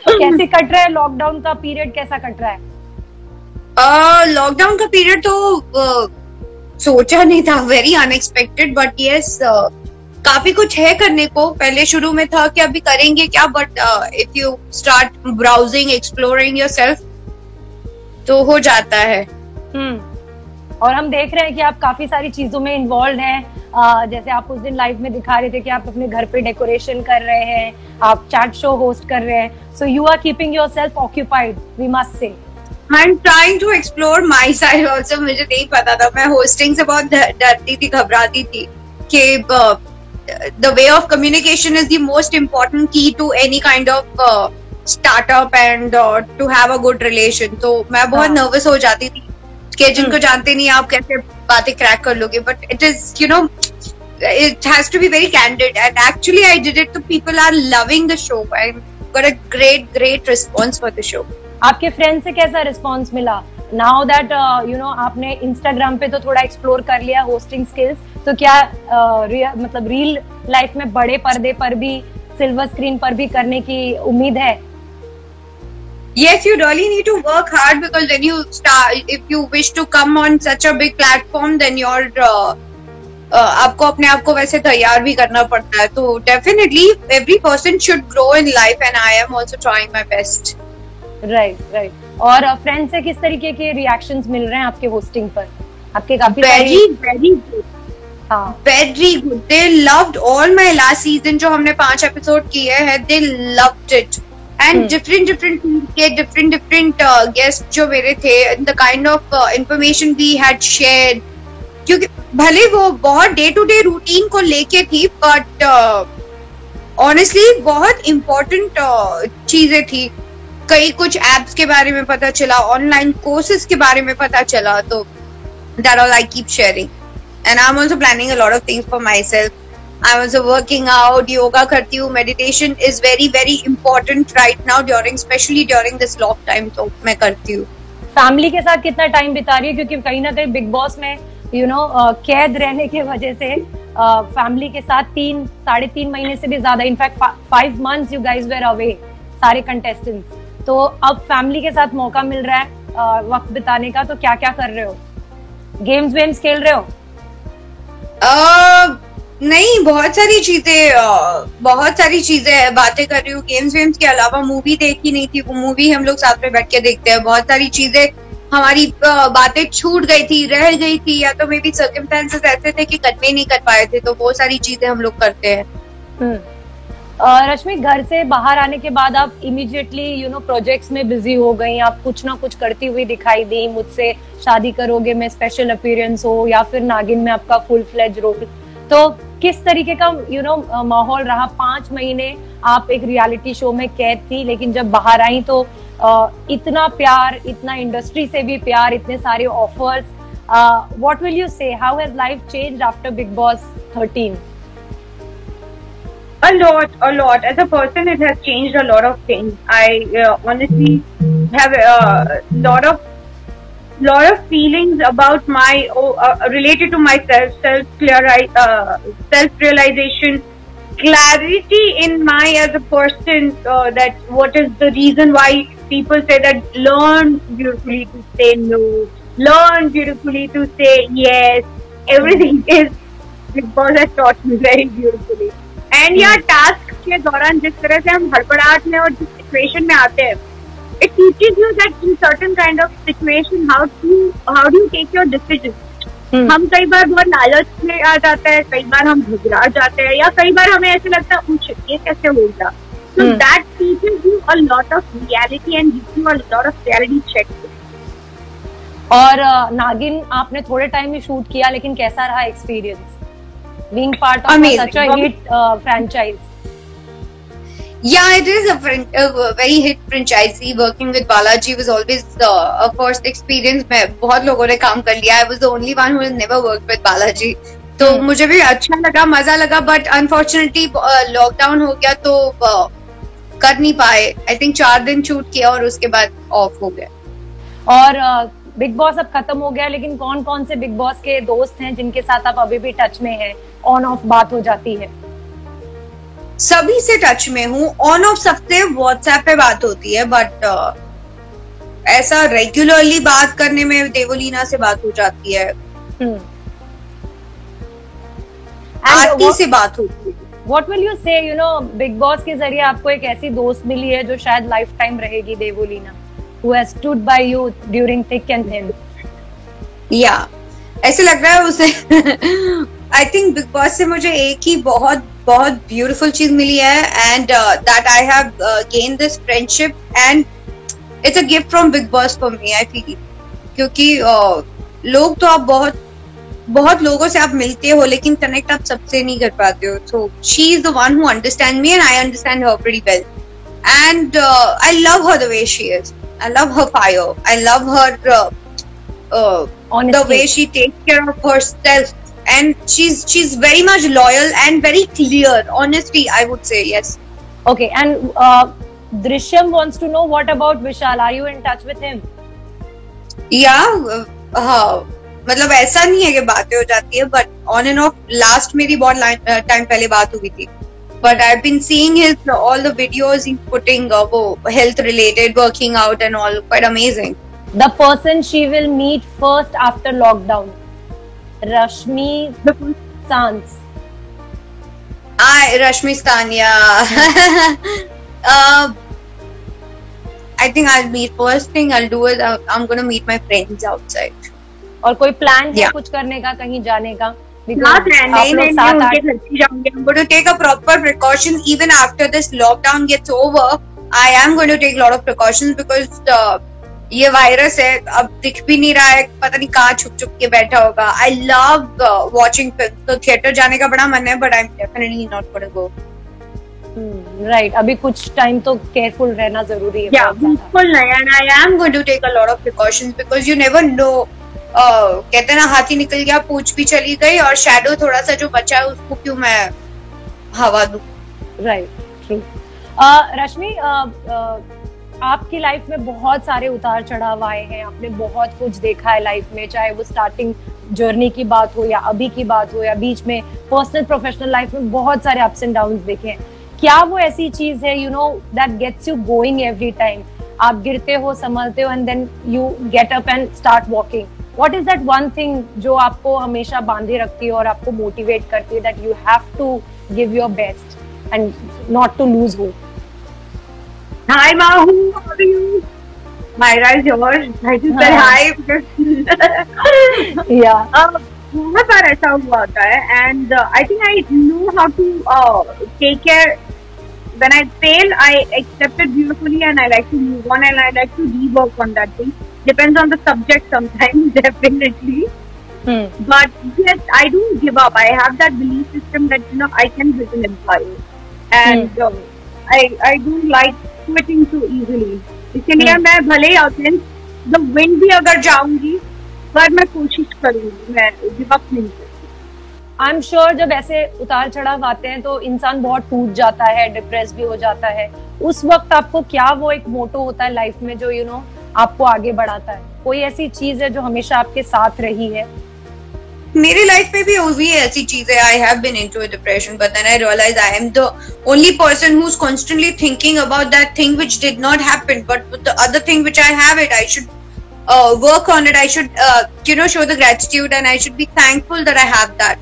कैसे कट रहा है लॉकडाउन का पीरियड, कैसा कट रहा है? लॉकडाउन का पीरियड तो सोचा नहीं था, वेरी अनएक्सपेक्टेड, बट यस काफी कुछ है करने को। पहले शुरू में था कि अभी करेंगे क्या, but if you start browsing, exploring yourself, तो हो जाता है। और हम देख रहे हैं कि आप काफी सारी चीजों में इन्वॉल्व हैं। जैसे आप उस दिन लाइव में दिखा रहे थे कि आप अपने घर पे डेकोरेशन कर रहे हैं, आप चैट शो होस्ट कर रहे हैं। So you are keeping yourself occupied, we must say. I am trying to explore my side also. मुझे नहीं पता था, मैं होस्टिंग से बहुत डरती थी, घबराती थी कि the way of communication is the most important key to any kind of startup and to have a good relation. तो मैं बहुत नर्वस हो जाती थी कि जिनको जानते नहीं आप कैसे बातें क्रैक कर लोगे, but it is, you know, it has to be very candid, and actually I did it, so people are loving the show. I got a great response for the show. आपके friend से कैसा response मिला? Now that you know आपने Instagram पे तो थोड़ा explore कर लिया होस्टिंग स्किल्स, तो क्या मतलब रियल लाइफ में बड़े पर्दे पर भी, सिल्वर स्क्रीन पर भी करने की उम्मीद है? Yes, you really need to work hard, because when you start, if you wish to come on such a big platform, then you're आपको अपने आप को वैसे तैयार भी करना पड़ता है। तो definitely every person should grow in life, and I am also trying my best. Right. और फ्रेंड से किस तरीके के रिएक्शंस मिल रहे हैं आपके होस्टिंग पर? आपके काफी very good. हाँ, very good. They loved all my last season जो हमने 5 एपिसोड किए हैं. They loved it. And different guests जो मेरे थे, the kind of information we had shared. क्योंकि भले वो बहुत डे टू डे रूटीन को लेके थी, बट ऑनेस्टली बहुत इम्पोर्टेंट चीजें थी। कई कुछ एप्स के बारे में पता चला, ऑनलाइन कोर्सेज के बारे में पता चला, तो that all I keep sharing. And I'm also planning a lot of things for myself. I'm also working out, yoga करती हूँ, meditation is very important right now especially during this lock time, तो मैं करती हूँ। Family के साथ कितना time बिता रही है? क्योंकि कहीं ना कहीं बिग बॉस में कैद रहने की वजह से फैमिली के साथ 3-3.5 महीने से भी ज्यादा, in fact 5 months you guys were away, सारे कंटेस्टेंट्स। तो अब फैमिली के साथ मौका मिल रहा है वक्त बिताने का, तो क्या क्या कर रहे हो? गेम्स वेम्स खेल रहे हो? नहीं, बहुत सारी चीजें बातें कर रही हूँ। गेम्स वेम्स के अलावा मूवी देखी नहीं थी, वो मूवी हम लोग साथ में बैठ के देखते हैं। बहुत सारी चीजें हमारी बातें छूट गई थी, रह गई थी, या तो मे बी सर्कमस्टेंसेस ऐसे थे कि कन्वे नहीं कर पाए थे, तो वो सारी चीजें हम लोग करते हैं। रश्मि, घर से बाहर आने के बाद आप इमीडिएटली प्रोजेक्ट्स में बिजी हो गई, आप कुछ ना कुछ करती हुई दिखाई दी। मुझसे शादी करोगे में स्पेशल अपीयरेंस हो, या फिर नागिन में आपका फुल फ्लेज रोल, तो किस तरीके का माहौल रहा? 5 महीने आप एक रियलिटी शो में कैद थी, लेकिन जब बाहर आई तो इतना प्यार, इतना इंडस्ट्री से भी प्यार, इतने सारे ऑफर्स। व्हाट विल यू से, how has life changed after big boss 13? A lot. As a person, it has changed a lot of things. I honestly have a lot of feelings about my related to myself, self realization, clarity in my as a person. That what is the reason why people say that learn beautifully to say no, learn beautifully to say yes. Everything is because has taught me very beautifully. And या task के दौरान जिस तरह से हम हड़बड़ाहट में और जिस सिचुएशन में आते हैं, it teaches you that in certain kind of situation how do you take your decision. हम कई बार बहुत लालच में आ जाता है, कई बार हम घबरा जाते हैं, या कई बार हमें ऐसे लगता है ये कैसे होगा। So that teaches you a lot of reality and gives you a lot of reality check. और नागिन आपने थोड़े टाइम में शूट किया, लेकिन कैसा रहा experience being part of such a hit franchise? Yeah, it is a very hit franchise. Working with Balaji was always a first experience. मैं बहुत लोगों ने काम कर लिया, I was the only one who has never worked with Balaji. तो मुझे भी अच्छा लगा, मजा लगा, but unfortunately लॉकडाउन हो गया तो कर नहीं पाए। I think 4 दिन शूट किया और उसके बाद ऑफ हो गया। और बिग बॉस अब खत्म हो गया, लेकिन कौन कौन से बिग बॉस के दोस्त हैं जिनके साथ आप अभी भी टच में हैं, ऑन ऑफ बात हो जाती है? सभी से टच में हूँ, ऑन ऑफ सबसे व्हाट्सएप पे बात होती है, बट ऐसा रेगुलरली बात करने में देवोलीना से बात हो जाती है, आरती से बात होती है। What will you say, you know, big boss के जरिए आपको एक ऐसी दोस्त मिली है जो शायद लाइफ टाइम रहेगी, Devoleena, who has stood by you during thick and thin. या ऐसे लग रहा है उसे आई थिंक बिग बॉस से मुझे एक ही बहुत बहुत ब्यूटीफुल चीज मिली है, and that I have gain this friendship, and it's a gift from big boss for me, I feel. क्योंकि लोग तो आप बहुत लोगों से आप मिलते हो, लेकिन कनेक्ट आप सबसे नहीं कर पाते हो। So she is the one who understand me and I understand her pretty well, and I love her the way she is, I love her fire, I love her the way she takes care of herself, and she's very much loyal and very clear, honestly I would say. Yes. Okay, and Drishyam wants to know, what about Vishal, are you in touch with him? मतलब ऐसा नहीं है कि बातें हो जाती है, but on end of last मेरी बहुत टाइम पहले बात हुई थी, but I've been seeing his all the videos he's putting, वो health related, working out and all, quite amazing. The person she will meet first after lockdown, Rashmi Sans. Rashmi Stan, yeah. I think I'll meet, first thing I'll do is I'm going to meet my friends outside. और कोई plan है कुछ करने का, कहीं जाने का? नहीं, I'm going to take a proper precaution even after this lockdown gets over. I am going to take a lot of precautions because ये वायरस है, अब दिख भी नहीं रहा है, पता नहीं कहाँ छुप छुप के बैठा होगा। आई लव वॉचिंग फिल्म, तो थिएटर जाने का बड़ा मन है, but I am definitely not going to go. Right, अभी कुछ टाइम तो केयरफुल रहना जरूरी है। बिल्कुल नहीं, and I am going to take a lot of precautions because you never know. कहते हैं ना, हाथी निकल गया पूंछ भी चली गई, और शैडो थोड़ा सा जो बचा है उसको क्यों मैं हवा दूं। Right, true. रश्मि, आपकी लाइफ में बहुत सारे उतार चढ़ाव आए हैं, आपने बहुत कुछ देखा है लाइफ में, चाहे वो स्टार्टिंग जर्नी की बात हो या अभी की बात हो या बीच में पर्सनल प्रोफेशनल लाइफ में बहुत सारे अप्स एंड डाउन्स देखे हैं। क्या वो ऐसी चीज है, you know, that gets you going every time? आप गिरते हो, संभलते हो, and then you get up and start walking. What is that one thing जो आपको हमेशा बांधे रखती है और आपको मोटिवेट करती है, that you have to give your best and not to lose hope? Hi Mahu, how are you? Myra is yours. I just said hi because yeah. बहुत बार ऐसा हुआ होता है, and I think I know how to take care. When I fail, I accept it beautifully, and I like to move on, and I like to rework on that thing. Depends on the subject sometimes, definitely. But yes, I don't give up. I have that belief system that, you know, I can build an empire, and I don't like quitting too easily. इसलिए मैं भले ही against the wind भी अगर जाऊंगी, पर मैं कोशिश करूंगी, मैं गिव अप नहीं करती। आई एम श्योर जब ऐसे उतार चढ़ाव आते हैं तो इंसान बहुत टूट जाता है, डिप्रेस भी हो जाता है। उस वक्त आपको क्या वो एक मोटो होता है लाइफ में जो यू नो आपको आगे बढ़ाता है? कोई ऐसी चीज है जो हमेशा आपके साथ रही है? मेरी लाइफ में भी हुई है ऐसी चीजें। I have been into a depression, but then I realise I am the only person who is constantly thinking about that thing which did not happen, but the other thing which I have it, I should work on it, I should you know show the gratitude, and I should be thankful that I have that.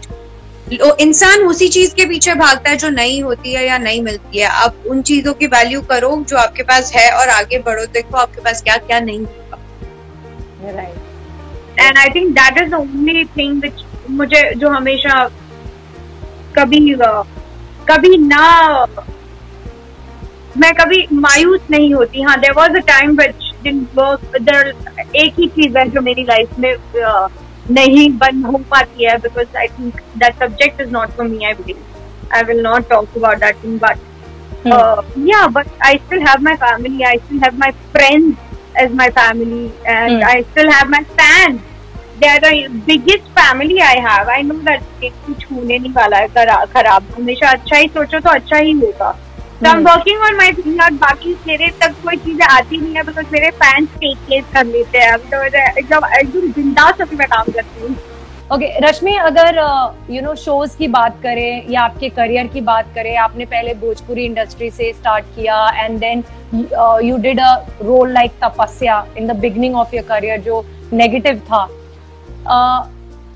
इंसान उसी चीज के पीछे भागता है जो नहीं होती है या नहीं मिलती है। आप उन चीजों की वैल्यू करो जो आपके पास है और आगे बढ़ो, देखो आपके पास क्या क्या नहीं होगा। Right, And I think that is the only thing which मुझे जो हमेशा कभी ना, मैं कभी मायूस नहीं होती। हाँ, there was a time which didn't work. एक ही चीज है जो मेरी लाइफ में नहीं बन हो पाती है, because I think that subject is not for me. I believe I will not talk about that thing, but yeah, but I still have my family. I still have my friends as my family, and I still have my fans. They are the biggest family I have. I know that कुछ होने नहीं वाला है खराब, हमेशा अच्छा ही सोचो तो अच्छा ही होगा। So I'm working on my thing, और बाकी मेरे तक कोई चीजें आती नहीं है because मेरे फैंस टेक केयर कर लेते हैं। तो एकदम बिंदास होकर मैं काम करती हूँ। ओके रश्मि, अगर शोज की बात करें या आपके करियर की बात करें, आपने पहले भोजपुरी इंडस्ट्री से स्टार्ट किया and then you did a role like Tapasya in the beginning of your career जो नेगेटिव था।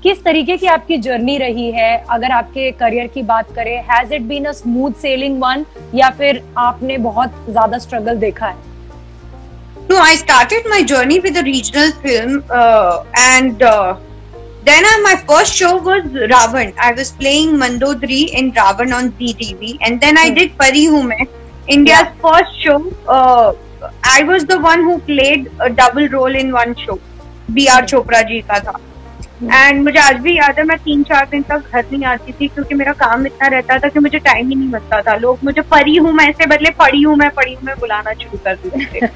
किस तरीके की आपकी जर्नी रही है? अगर आपके करियर की बात करें, has it been a smooth sailing one या फिर आपने बहुत ज्यादा स्ट्रगल देखा है? No, I started my journey with a regional film, and then my first show was Ravan. I was playing Mandodari in Ravan on ZTV, and then I did Pari Hu Main, India's first show. I was the one who played a double role in one show. B.R. Chopra जी का था. And मुझे आज भी याद है, मैं 3-4 दिन तक घर नहीं आती थी क्योंकि मेरा काम इतना रहता था कि मुझे टाइम ही नहीं मिलता था। लोग मुझे परी हूँ मैं से बदले पड़ी हूँ मैं बुलाना शुरू कर देते थे।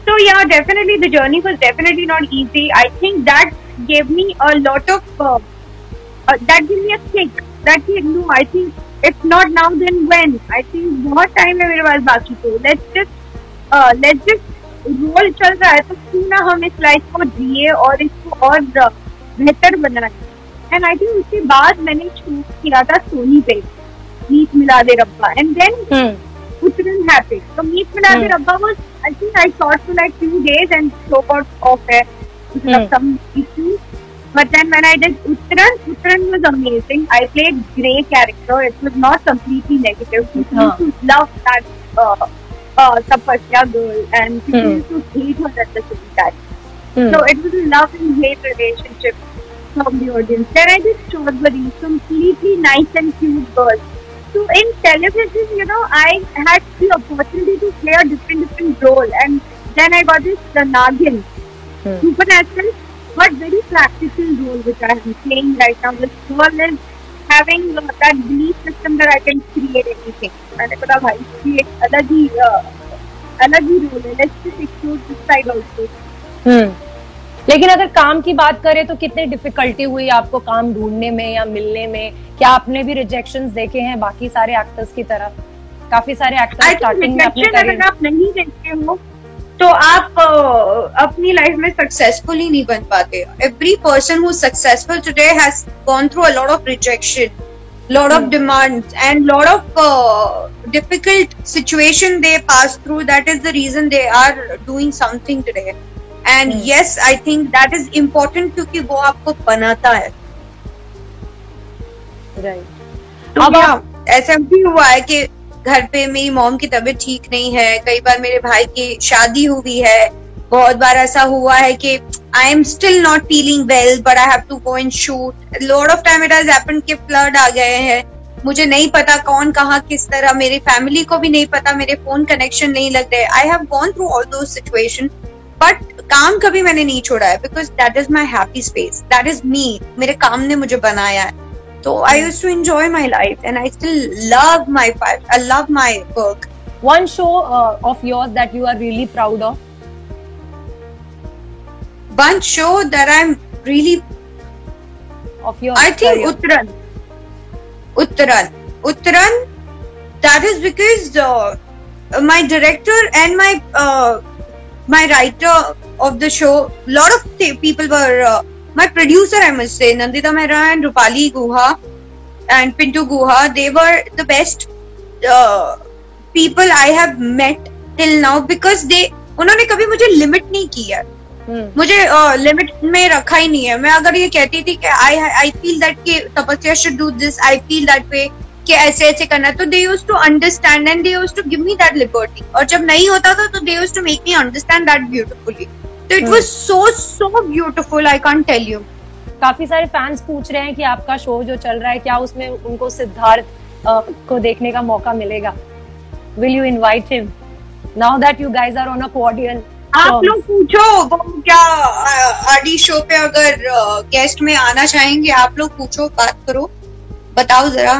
So yeah, definitely the journey was definitely not easy. I think that gave me a lot of that gave me a kick. That no, I think if not now then when? I think बहुत time है मेरे पास बाकी तो let's just role चल रहा है तो क्यों ना हम इस लाइफ को जिए और इसको और बेहतर बनाए। एंड आई थिंक उसके बाद मैंने शूट किया था सोनी पे मीत मिला दे रब्बा, एंड देन उतरन हैपेंड। तो मीत मिला दे रब्बा was I think I shot for like 2 days and show got off है some issues, but then when I did Uttaran was amazing. I played grey character. It was not completely negative. People used to love that Tapasya girl, and people used to hate her at the same time. So it was a love and hate relationship from the audience. Then I did Chaudhary, completely nice and cute girl. So in television, I had the opportunity to play a different role, and then I got this Nagin, supernatural but very practical role which I am playing right now. This girl is having that belief system that I can create anything. मैंने कहा भाई ये एक अलग ही role है, let's just explore this side also. लेकिन अगर काम की बात करें तो कितनी डिफिकल्टी हुई आपको काम ढूंढने में या मिलने में? क्या आपने भी रिजेक्शंस देखे हैं बाकी सारे एक्टर्स की तरह? काफी सारे एक्टर्स स्टार्टिंग में अपने करियर, अगर आप नहीं देखते हो तो आप अपनी लाइफ में सक्सेसफुल ही नहीं बन पाते। Every person who successful today has gone through a lot of rejection, lot of demands and lot of difficult situation they pass through. That is the reason they are doing something today, and yes, I think that is important क्योंकि वो आपको बनाता है। Right. अब ऐसा भी हुआ है कि घर पे मेरी मॉम की तबीयत ठीक नहीं है, कई बार मेरे भाई की शादी हुई है, बहुत बार ऐसा हुआ है कि I am still not feeling well but I have to go and shoot. A lot of time it has happened कि फ्लड आ गए हैं, मुझे नहीं पता कौन कहाँ किस तरह, मेरी फैमिली को भी नहीं पता, मेरे फोन कनेक्शन नहीं लग रहे। I have gone through all those situations but काम कभी मैंने नहीं छोड़ा है because that is my happy space, that is me, मेरे काम ने मुझे बनाया है। So I used to enjoy my life and I still love my work. One show of yours that you are really proud of? One show that I'm really of your I think career. Uttaran. That is because my director and my writer of the show, lot of people were my producer, I must say, Nandita Mehra and Rupali Guha and Pintu Guha. They were the best people I have met till now because उन्होंने कभी मुझे limit नहीं किया, मुझे limit में रखा ही नहीं है। मैं अगर ये कहती थी कि आई फील दैट कि Tapasya should do this, I feel that way कि ऐसे ऐसे करना, तो they used to understand and they used to give me that liberty, और जब नहीं होता था तो they used to make me understand that beautifully. तो it was so beautiful, I can't tell you. काफी सारे फैंस पूछ रहे हैं कि आपका शो जो चल रहा है, क्या उसमें उनको सिद्धार्थ को देखने का मौका मिलेगा? Will you invite him now that you guys are on a coordination? आप लोग पूछो, वो क्या आरडी शो पे अगर गेस्ट में आना चाहेंगे, आप लोग पूछो, बात करो, बताओ जरा।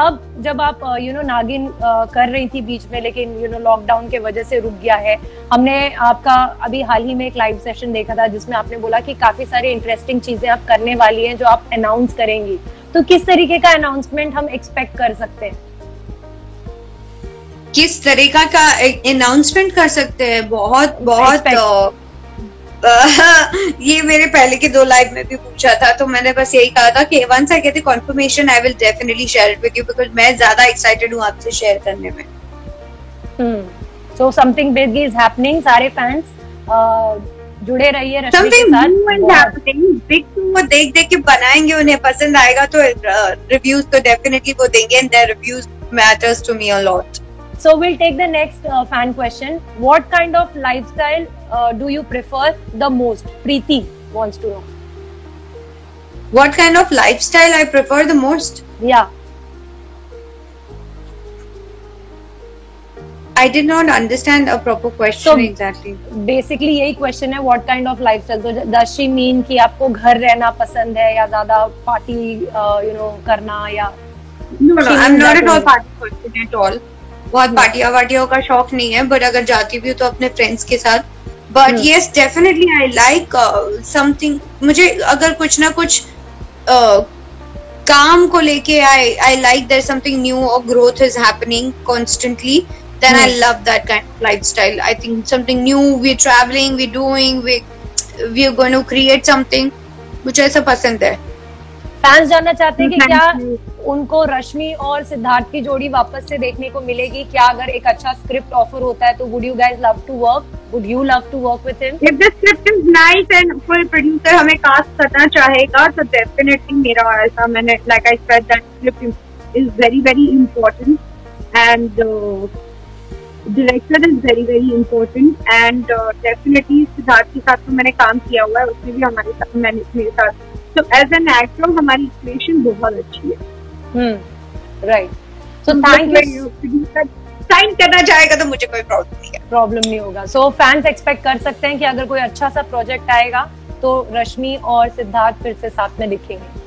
अब जब आप नागिन कर रही थी बीच में, लेकिन लॉकडाउन के वजह से रुक गया है, हमने आपका अभी हाल ही में एक लाइव सेशन देखा था जिसमें आपने बोला कि काफी सारी इंटरेस्टिंग चीजें आप करने वाली हैं जो आप अनाउंस करेंगी, तो किस तरीके का अनाउंसमेंट हम एक्सपेक्ट कर सकते हैं? किस तरीका का अनाउंसमेंट कर सकते हैं? बहुत ये मेरे पहले के 2 लाइव में भी पूछा था, तो मैंने बस यही कहा था कि once I get the confirmation I will definitely share it with you, because मैं ज्यादा एक्साइटेड हूँ आपसे शेयर करने में। So something big is happening, सारे फैंस जुड़े रहिए रश्मि के साथ। बिग वो देख देख के बनाएंगे, उन्हें पसंद आएगा तो रिव्यूज तो डेफिनेटली वो देंगे, and their reviews matters to me a lot. So we'll take the next fan question. What kind of lifestyle do you prefer the most? Preeti wants to know. What kind of lifestyle I prefer the most? Yeah. I did not understand a proper question. So, exactly. Basically यही question है, what kind of lifestyle? तो does she mean कि आपको घर रहना पसंद है या ज्यादा party करना, या? No, I'm not at all party person at all. बहुत पार्टियों का शौक नहीं है, बट अगर जाती भी हूँ तो अपने फ्रेंड्स के साथ। But yes definitely I like something, मुझे अगर कुछ ना कुछ काम को लेके I like there something new और growth is happening constantly, then I love that kind of lifestyle. I think something new, we traveling, we doing, we are going to create something, मुझे ऐसा पसंद है। फैंस जानना चाहते हैं कि क्या उनको रश्मि और सिद्धार्थ की जोड़ी वापस से देखने को मिलेगी? क्या अगर एक अच्छा स्क्रिप्ट ऑफर होता है तो would you guys love to work? Would you love to work with him? If the script is nice and कोई प्रोड्यूसर हमें कास्ट करना चाहेगा तो डेफिनेटली मेरा ऐसा, मैंने like I said that script is very very important and director is very very important and definitely Siddharth के साथ तो मैंने काम किया हुआ है, उसमें भी हमारे साथ, मेरे साथ, तो एज एन एक्टर हमारी इक्वेशन बहुत अच्छी है। Right, so thank you. Sign करना चाहेगा तो मुझे कोई प्रॉब्लम नहीं होगा। सो फैंस एक्सपेक्ट कर सकते हैं कि अगर कोई अच्छा सा प्रोजेक्ट आएगा तो रश्मि और सिद्धार्थ फिर से साथ में दिखेंगे।